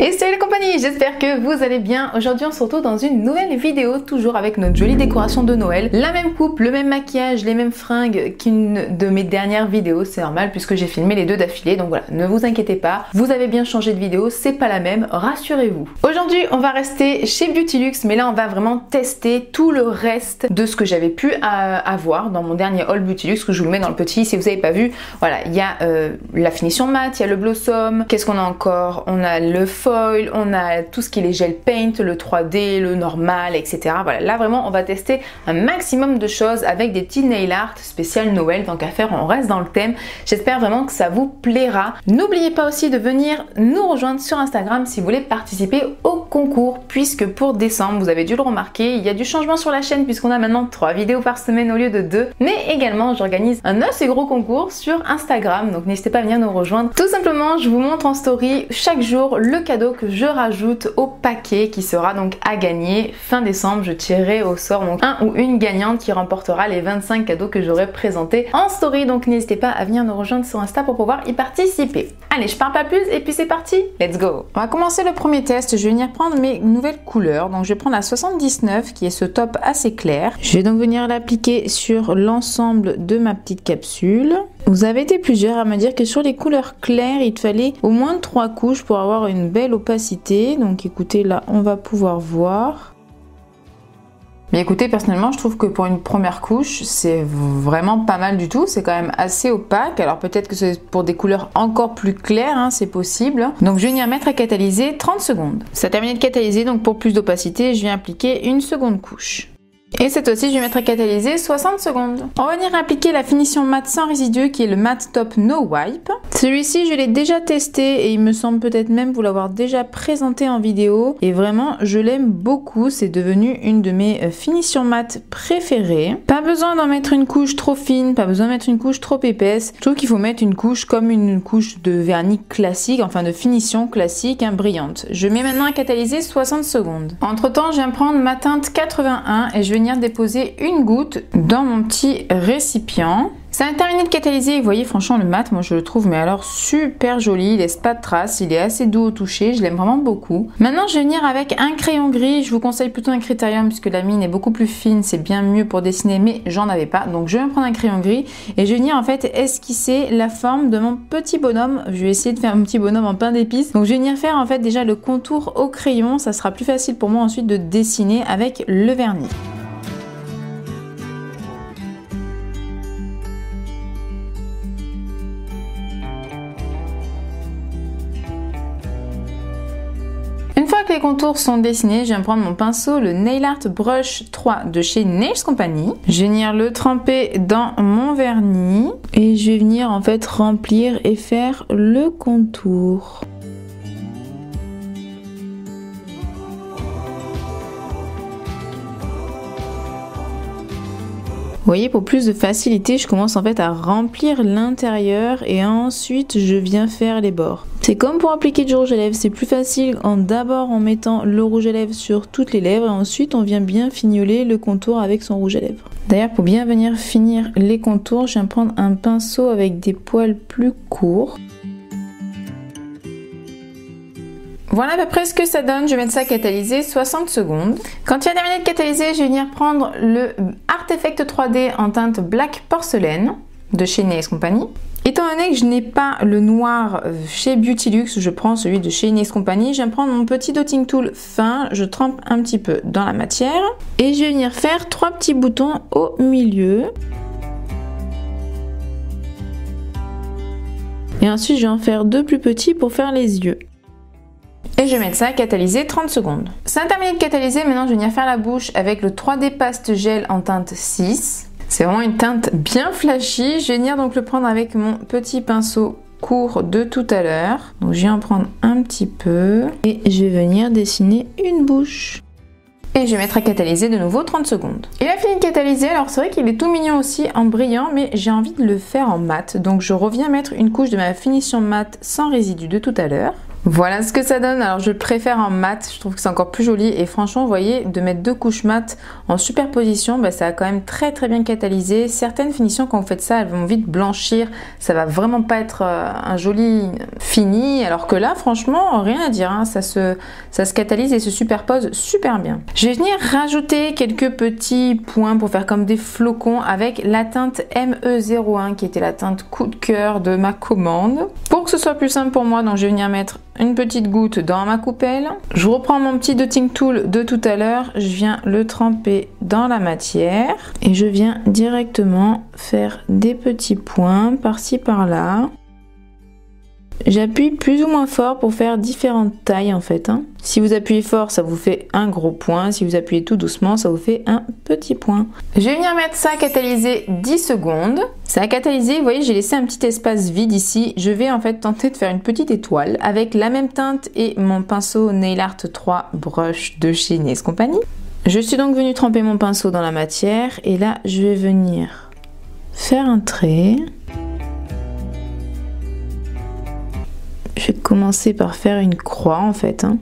Et salut les compagnies, j'espère que vous allez bien. Aujourd'hui on se retrouve dans une nouvelle vidéo, toujours avec notre jolie décoration de Noël. La même coupe, le même maquillage, les mêmes fringues qu'une de mes dernières vidéos, c'est normal puisque j'ai filmé les deux d'affilée. Donc voilà, ne vous inquiétez pas, vous avez bien changé de vidéo, c'est pas la même, rassurez-vous. Aujourd'hui on va rester chez Beautylux, mais là on va vraiment tester tout le reste de ce que j'avais pu avoir dans mon dernier haul Beautylux, que je vous le mets dans le petit si vous n'avez pas vu. Voilà, il y a la finition mat, il y a le blossom, qu'est-ce qu'on a encore? On a le foil, on a tout ce qui est les gel paint, le 3D, le normal, etc. Voilà, là vraiment on va tester un maximum de choses avec des petits nail art spécial Noël, tant qu'à faire on reste dans le thème. J'espère vraiment que ça vous plaira. N'oubliez pas aussi de venir nous rejoindre sur Instagram si vous voulez participer au concours, puisque pour décembre, vous avez dû le remarquer, il y a du changement sur la chaîne puisqu'on a maintenant 3 vidéos par semaine au lieu de 2, mais également j'organise un assez gros concours sur Instagram, donc n'hésitez pas à venir nous rejoindre. Tout simplement, je vous montre en story chaque jour le cadeau que je rajoute au paquet qui sera donc à gagner. Fin décembre, je tirerai au sort donc un ou une gagnante qui remportera les 25 cadeaux que j'aurai présentés en story, donc n'hésitez pas à venir nous rejoindre sur Insta pour pouvoir y participer. Allez, je parle pas plus et puis c'est parti, let's go! On va commencer le premier test, je vais venir prendre mes nouvelles couleurs, donc je vais prendre la 79 qui est ce top assez clair. Je vais donc venir l'appliquer sur l'ensemble de ma petite capsule. Vous avez été plusieurs à me dire que sur les couleurs claires, il te fallait au moins 3 couches pour avoir une belle opacité. Donc écoutez, là, on va pouvoir voir. Mais écoutez, personnellement, je trouve que pour une première couche, c'est vraiment pas mal du tout. C'est quand même assez opaque. Alors peut-être que c'est pour des couleurs encore plus claires, hein, c'est possible. Donc je vais venir mettre à catalyser 30 secondes. Ça a terminé de catalyser, donc pour plus d'opacité, je viens appliquer une seconde couche. Et cette fois-ci, je vais mettre à catalyser 60 secondes. On va venir appliquer la finition mat sans résidu qui est le Matte Top No Wipe. Celui-ci, je l'ai déjà testé et il me semble peut-être même vous l'avoir déjà présenté en vidéo. Et vraiment, je l'aime beaucoup. C'est devenu une de mes finitions mat préférées. Pas besoin d'en mettre une couche trop fine, pas besoin de mettre une couche trop épaisse. Je trouve qu'il faut mettre une couche comme une couche de vernis classique, enfin de finition classique, hein, brillante. Je mets maintenant à catalyser 60 secondes. Entre-temps, je viens prendre ma teinte 81 et je vais venir déposer une goutte dans mon petit récipient. Ça a terminé de catalyser et vous voyez franchement le mat, moi je le trouve mais alors super joli, il laisse pas de traces, il est assez doux au toucher, je l'aime vraiment beaucoup. Maintenant je vais venir avec un crayon gris, je vous conseille plutôt un Critérium puisque la mine est beaucoup plus fine, c'est bien mieux pour dessiner mais j'en avais pas, donc je vais prendre un crayon gris et je vais venir en fait esquisser la forme de mon petit bonhomme. Je vais essayer de faire un petit bonhomme en pain d'épices, donc je vais venir faire en fait déjà le contour au crayon, ça sera plus facile pour moi ensuite de dessiner avec le vernis. Une fois que les contours sont dessinés, je viens prendre mon pinceau, le Nail Art Brush 3 de chez Nails Company. Je vais venir le tremper dans mon vernis et je vais venir en fait remplir et faire le contour. Vous voyez, pour plus de facilité, je commence en fait à remplir l'intérieur et ensuite je viens faire les bords. C'est comme pour appliquer du rouge à lèvres, c'est plus facile d'abord en mettant le rouge à lèvres sur toutes les lèvres et ensuite on vient bien fignoler le contour avec son rouge à lèvres. D'ailleurs, pour bien venir finir les contours, je viens prendre un pinceau avec des poils plus courts. Voilà à peu près ce que ça donne, je vais mettre ça à catalyser 60 secondes. Quand tu as terminé de catalyser, je vais venir prendre le Art Effect 3D en teinte Black Porcelaine de chez Nails Company. Étant donné que je n'ai pas le noir chez Beautylux, je prends celui de chez Nails Company. Je vais prendre mon petit dotting tool fin, je trempe un petit peu dans la matière et je vais venir faire 3 petits boutons au milieu. Et ensuite, je vais en faire 2 plus petits pour faire les yeux. Et je vais mettre ça à catalyser 30 secondes. Ça a terminé de catalyser, maintenant je vais venir faire la bouche avec le 3D Paste Gel en teinte 6. C'est vraiment une teinte bien flashy. Je vais venir donc le prendre avec mon petit pinceau court de tout à l'heure. Donc je vais en prendre un petit peu et je vais venir dessiner une bouche. Et je vais mettre à catalyser de nouveau 30 secondes. Il a fini de catalyser, alors c'est vrai qu'il est tout mignon aussi en brillant, mais j'ai envie de le faire en mat. Donc je reviens mettre une couche de ma finition mat sans résidu de tout à l'heure. Voilà ce que ça donne. Alors je préfère en mat, je trouve que c'est encore plus joli et franchement vous voyez de mettre 2 couches mat en superposition, bah, ça a quand même très bien catalysé. Certaines finitions quand vous faites ça elles vont vite blanchir, ça va vraiment pas être un joli fini, alors que là franchement rien à dire, hein. Ça se catalyse et se superpose super bien. Je vais venir rajouter quelques petits points pour faire comme des flocons avec la teinte ME01 qui était la teinte coup de cœur de ma commande. Pour que ce soit plus simple pour moi, donc je vais venir mettre une petite goutte dans ma coupelle. Je reprends mon petit dotting tool de tout à l'heure, je viens le tremper dans la matière et je viens directement faire des petits points par-ci par-là. J'appuie plus ou moins fort pour faire différentes tailles en fait, hein. Si vous appuyez fort, ça vous fait un gros point. Si vous appuyez tout doucement, ça vous fait un petit point. Je vais venir mettre ça à catalyser 10 secondes. Ça a catalysé, vous voyez, j'ai laissé un petit espace vide ici. Je vais en fait tenter de faire une petite étoile avec la même teinte et mon pinceau Nail Art 3 Brush de chez Nails Company. Je suis donc venue tremper mon pinceau dans la matière et là, je vais venir faire un trait. Je vais commencer par faire une croix en fait, hein,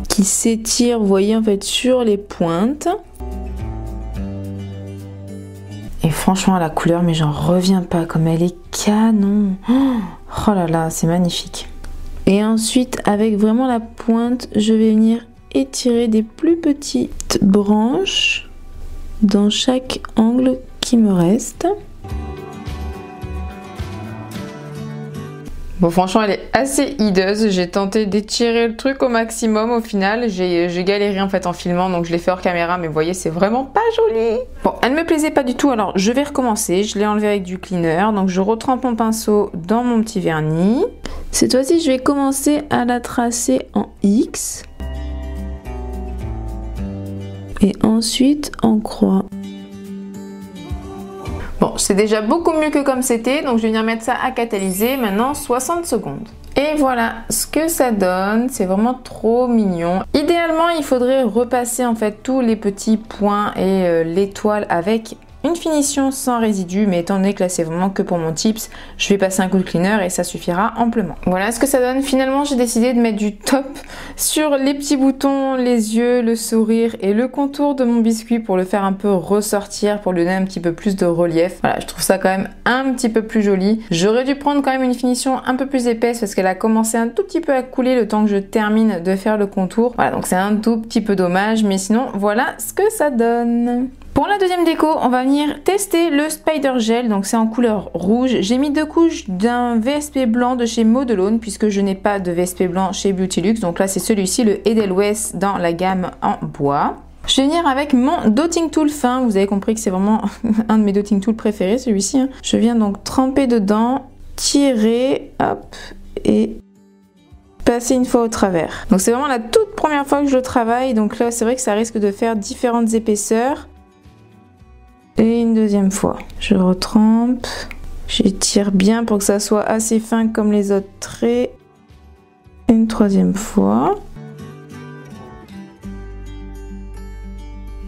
qui s'étire, vous voyez en fait sur les pointes. Et franchement la couleur, mais j'en reviens pas, comme elle est canon. Oh là là, c'est magnifique. Et ensuite avec vraiment la pointe, je vais venir étirer des plus petites branches dans chaque angle qui me reste. Bon franchement elle est assez hideuse, j'ai tenté d'étirer le truc au maximum, au final j'ai galéré en fait en filmant, donc je l'ai fait hors caméra, mais vous voyez c'est vraiment pas joli. Bon, elle me plaisait pas du tout, alors je vais recommencer, je l'ai enlevé avec du cleaner, donc je retrempe mon pinceau dans mon petit vernis. Cette fois-ci je vais commencer à la tracer en X et ensuite en croix. Bon, c'est déjà beaucoup mieux que comme c'était, donc je vais venir mettre ça à catalyser, maintenant 60 secondes. Et voilà ce que ça donne, c'est vraiment trop mignon. Idéalement, il faudrait repasser en fait tous les petits points et l'étoile avec une finition sans résidus, mais étant donné que là c'est vraiment que pour mon tips, je vais passer un coup de cleaner et ça suffira amplement. Voilà ce que ça donne. Finalement j'ai décidé de mettre du top sur les petits boutons, les yeux, le sourire et le contour de mon biscuit pour le faire un peu ressortir, pour lui donner un petit peu plus de relief. Voilà, je trouve ça quand même un petit peu plus joli. J'aurais dû prendre quand même une finition un peu plus épaisse parce qu'elle a commencé un tout petit peu à couler le temps que je termine de faire le contour. Voilà, donc c'est un tout petit peu dommage, mais sinon voilà ce que ça donne. Pour la deuxième déco, on va venir tester le Spider Gel, donc c'est en couleur rouge. J'ai mis 2 couches d'un VSP blanc de chez Modelone puisque je n'ai pas de VSP blanc chez Beautylux. Donc là c'est celui-ci, le Edelweiss dans la gamme en bois. Je vais venir avec mon dotting tool fin, vous avez compris que c'est vraiment un de mes dotting tools préférés celui-ci. Hein. Je viens donc tremper dedans, tirer, hop, et passer une fois au travers. Donc c'est vraiment la toute première fois que je le travaille, donc là c'est vrai que ça risque de faire différentes épaisseurs. Et une deuxième fois, je retrempe, j'étire bien pour que ça soit assez fin comme les autres traits. Une troisième fois.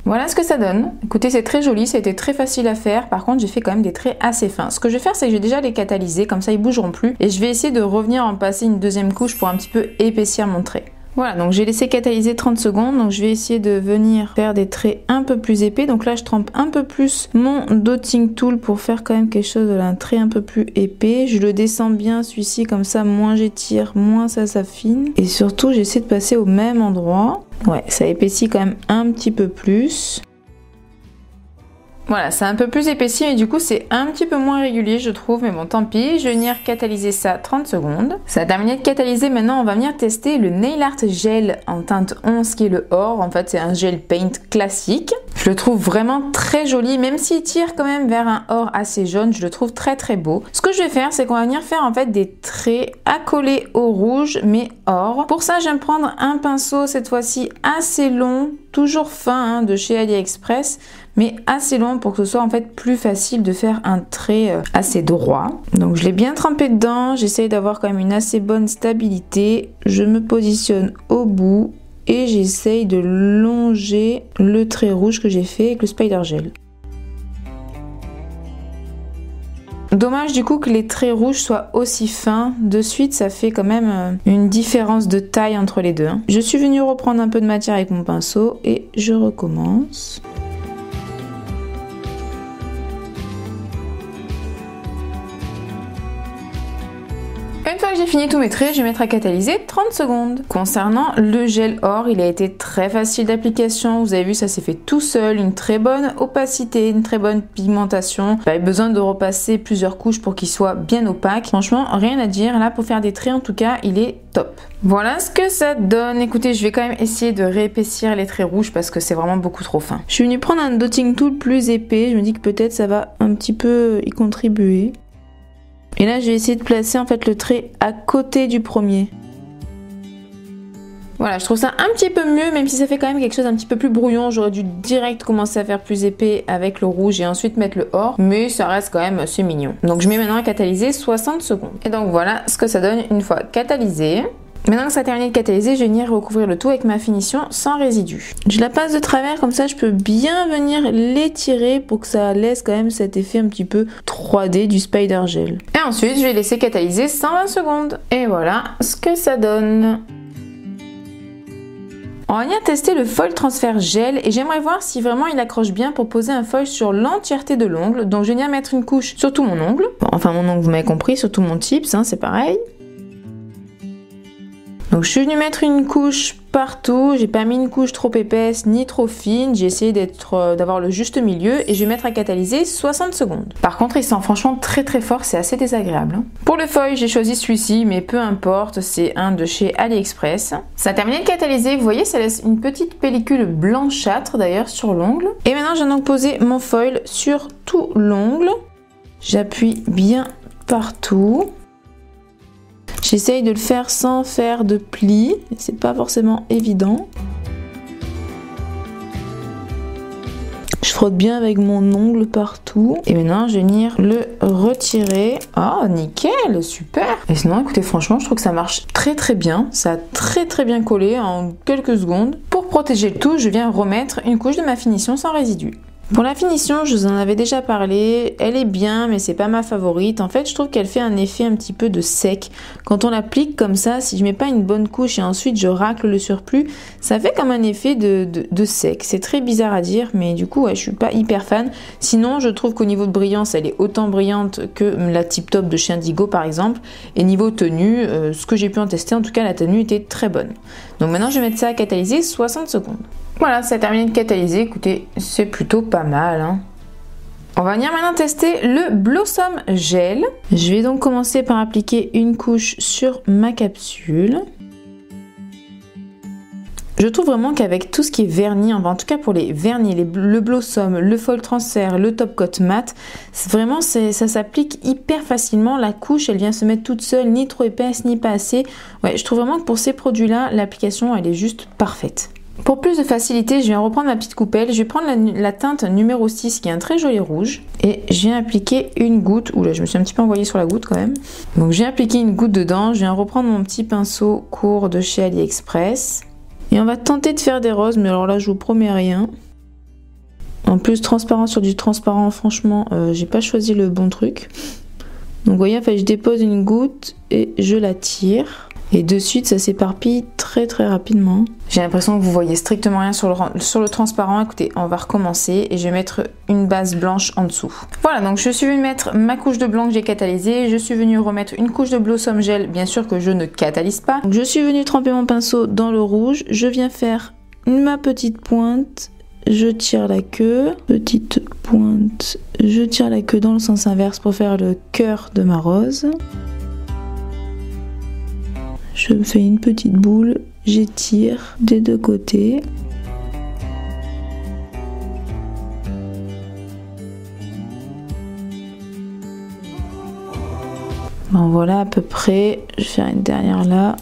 Voilà ce que ça donne. Écoutez, c'est très joli, ça a été très facile à faire. Par contre, j'ai fait quand même des traits assez fins. Ce que je vais faire, c'est que je vais déjà les catalyser, comme ça ils bougeront plus. Et je vais essayer de revenir en passer une deuxième couche pour un petit peu épaissir mon trait. Voilà, donc j'ai laissé catalyser 30 secondes, donc je vais essayer de venir faire des traits un peu plus épais. Donc là, je trempe un peu plus mon dotting tool pour faire quand même quelque chose de là, un trait un peu plus épais. Je le descends bien, celui-ci, comme ça, moins j'étire, moins ça s'affine. Et surtout, j'essaie de passer au même endroit. Ouais, ça épaissit quand même un petit peu plus. Voilà, c'est un peu plus épaissi, mais du coup c'est un petit peu moins régulier je trouve, mais bon tant pis. Je vais venir catalyser ça 30 secondes. Ça a terminé de catalyser, maintenant on va venir tester le Nail Art Gel en teinte 11 qui est le or. En fait c'est un gel paint classique. Je le trouve vraiment très joli, même s'il tire quand même vers un or assez jaune, je le trouve très beau. Ce que je vais faire, c'est qu'on va venir faire en fait des traits accolés au rouge, mais or. Pour ça je vais me prendre un pinceau cette fois-ci assez long, toujours fin hein, de chez AliExpress, mais assez long pour que ce soit en fait plus facile de faire un trait assez droit. Donc je l'ai bien trempé dedans, j'essaye d'avoir quand même une assez bonne stabilité. Je me positionne au bout et j'essaye de longer le trait rouge que j'ai fait avec le Spider Gel. Dommage du coup que les traits rouges soient aussi fins. De suite, ça fait quand même une différence de taille entre les deux. Je suis venue reprendre un peu de matière avec mon pinceau et je recommence. Une fois que j'ai fini tous mes traits, je vais mettre à catalyser 30 secondes. Concernant le gel or, il a été très facile d'application. Vous avez vu, ça s'est fait tout seul. Une très bonne opacité, une très bonne pigmentation. J'avais besoin de repasser plusieurs couches pour qu'il soit bien opaque. Franchement, rien à dire. Là, pour faire des traits, en tout cas, il est top. Voilà ce que ça donne. Écoutez, je vais quand même essayer de réépaissir les traits rouges parce que c'est vraiment beaucoup trop fin. Je suis venue prendre un dotting tool plus épais. Je me dis que peut-être ça va un petit peu y contribuer. Et là, je vais essayer de placer en fait le trait à côté du premier. Voilà, je trouve ça un petit peu mieux, même si ça fait quand même quelque chose un petit peu plus brouillon. J'aurais dû direct commencer à faire plus épais avec le rouge et ensuite mettre le or. Mais ça reste quand même assez mignon. Donc je mets maintenant à catalyser 60 secondes. Et donc voilà ce que ça donne une fois catalysé. Maintenant que ça a terminé de catalyser, je vais venir recouvrir le tout avec ma finition sans résidus. Je la passe de travers, comme ça je peux bien venir l'étirer pour que ça laisse quand même cet effet un petit peu 3D du Spider Gel. Et ensuite, je vais laisser catalyser 120 secondes. Et voilà ce que ça donne. On va venir tester le foil transfert gel et j'aimerais voir si vraiment il accroche bien pour poser un foil sur l'entièreté de l'ongle. Donc je vais venir mettre une couche sur tout mon ongle. Bon, enfin mon ongle, vous m'avez compris, sur tout mon tips, hein, c'est pareil. Donc je suis venue mettre une couche partout, j'ai pas mis une couche trop épaisse ni trop fine, j'ai essayé d'avoir le juste milieu et je vais mettre à catalyser 60 secondes. Par contre il sent franchement très très fort, c'est assez désagréable. Pour le foil j'ai choisi celui-ci mais peu importe, c'est un de chez AliExpress. Ça a terminé de catalyser, vous voyez ça laisse une petite pellicule blanchâtre d'ailleurs sur l'ongle. Et maintenant je vais donc poser mon foil sur tout l'ongle, j'appuie bien partout. J'essaye de le faire sans faire de plis, c'est pas forcément évident. Je frotte bien avec mon ongle partout. Et maintenant, je vais venir le retirer. Oh, nickel, super! Et sinon, écoutez, franchement, je trouve que ça marche très très bien. Ça a très très bien collé en quelques secondes. Pour protéger le tout, je viens remettre une couche de ma finition sans résidus. Pour la finition, je vous en avais déjà parlé, elle est bien mais c'est pas ma favorite. En fait, je trouve qu'elle fait un effet un petit peu de sec. Quand on l'applique comme ça, si je mets pas une bonne couche et ensuite je racle le surplus, ça fait comme un effet de sec. C'est très bizarre à dire mais du coup, ouais, je suis pas hyper fan. Sinon, je trouve qu'au niveau de brillance, elle est autant brillante que la Tip Top de chez Indigo par exemple. Et niveau tenue, ce que j'ai pu en tester, en tout cas la tenue était très bonne. Donc maintenant, je vais mettre ça à catalyser 60 secondes. Voilà, ça a terminé de catalyser. Écoutez, c'est plutôt pas mal, hein. On va venir maintenant tester le Blossom Gel. Je vais donc commencer par appliquer une couche sur ma capsule. Je trouve vraiment qu'avec tout ce qui est vernis, en tout cas pour les vernis, le Blossom, le Foil Transfert, le Top Coat Matte, vraiment ça s'applique hyper facilement. La couche, elle vient se mettre toute seule, ni trop épaisse, ni pas assez. Ouais, je trouve vraiment que pour ces produits-là, l'application, elle est juste parfaite. Pour plus de facilité, je viens reprendre ma petite coupelle, je vais prendre la teinte numéro 6 qui est un très joli rouge et je viens appliquer une goutte, oula je me suis un petit peu envoyée sur la goutte quand même. Donc je viens appliquer une goutte dedans, je viens reprendre mon petit pinceau court de chez AliExpress et on va tenter de faire des roses mais alors là je vous promets rien. En plus transparent sur du transparent, franchement j'ai pas choisi le bon truc. Donc vous voyez, en fait, je dépose une goutte et je la tire. Et de suite, ça s'éparpille très très rapidement. J'ai l'impression que vous voyez strictement rien sur le transparent. Écoutez, on va recommencer et je vais mettre une base blanche en dessous. Voilà, donc je suis venue mettre ma couche de blanc que j'ai catalysée. Je suis venue remettre une couche de Blossom Gel, bien sûr que je ne catalyse pas. Donc je suis venue tremper mon pinceau dans le rouge. Je viens faire ma petite pointe. Je tire la queue, petite pointe. Je tire la queue dans le sens inverse pour faire le cœur de ma rose. Je fais une petite boule, j'étire des deux côtés. Bon voilà à peu près, je vais faire une dernière là.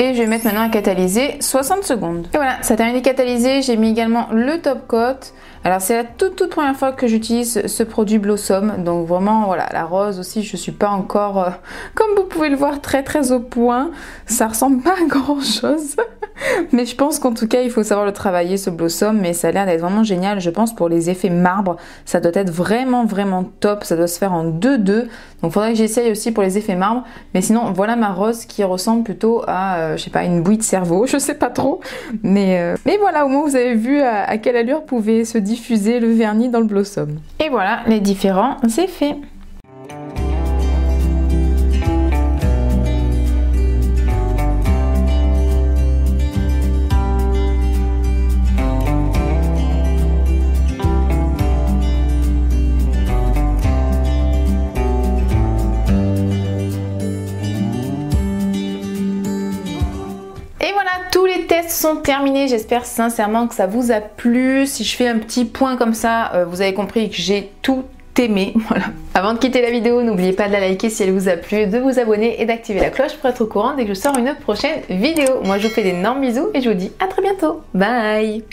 Et je vais mettre maintenant à catalyser 60 secondes. Et voilà, ça a terminé de catalyser. J'ai mis également le top coat. Alors c'est la toute première fois que j'utilise ce produit Blossom, donc vraiment voilà, la rose aussi je suis pas encore, comme vous pouvez le voir, très au point, ça ressemble pas à grand chose, mais je pense qu'en tout cas il faut savoir le travailler ce Blossom, mais ça a l'air d'être vraiment génial, je pense pour les effets marbre, ça doit être vraiment top, ça doit se faire en 2-2, donc faudrait que j'essaye aussi pour les effets marbre, mais sinon voilà ma rose qui ressemble plutôt à, je sais pas, une bouillie de cerveau, je sais pas trop, mais voilà, au moins vous avez vu à quelle allure pouvait se diffuser le vernis dans le Blossom. Et voilà les différents effets. Tous les tests sont terminés, j'espère sincèrement que ça vous a plu. Si je fais un petit point comme ça, vous avez compris que j'ai tout aimé. Voilà. Avant de quitter la vidéo, n'oubliez pas de la liker si elle vous a plu, de vous abonner et d'activer la cloche pour être au courant dès que je sors une prochaine vidéo. Moi je vous fais d'énormes bisous et je vous dis à très bientôt. Bye!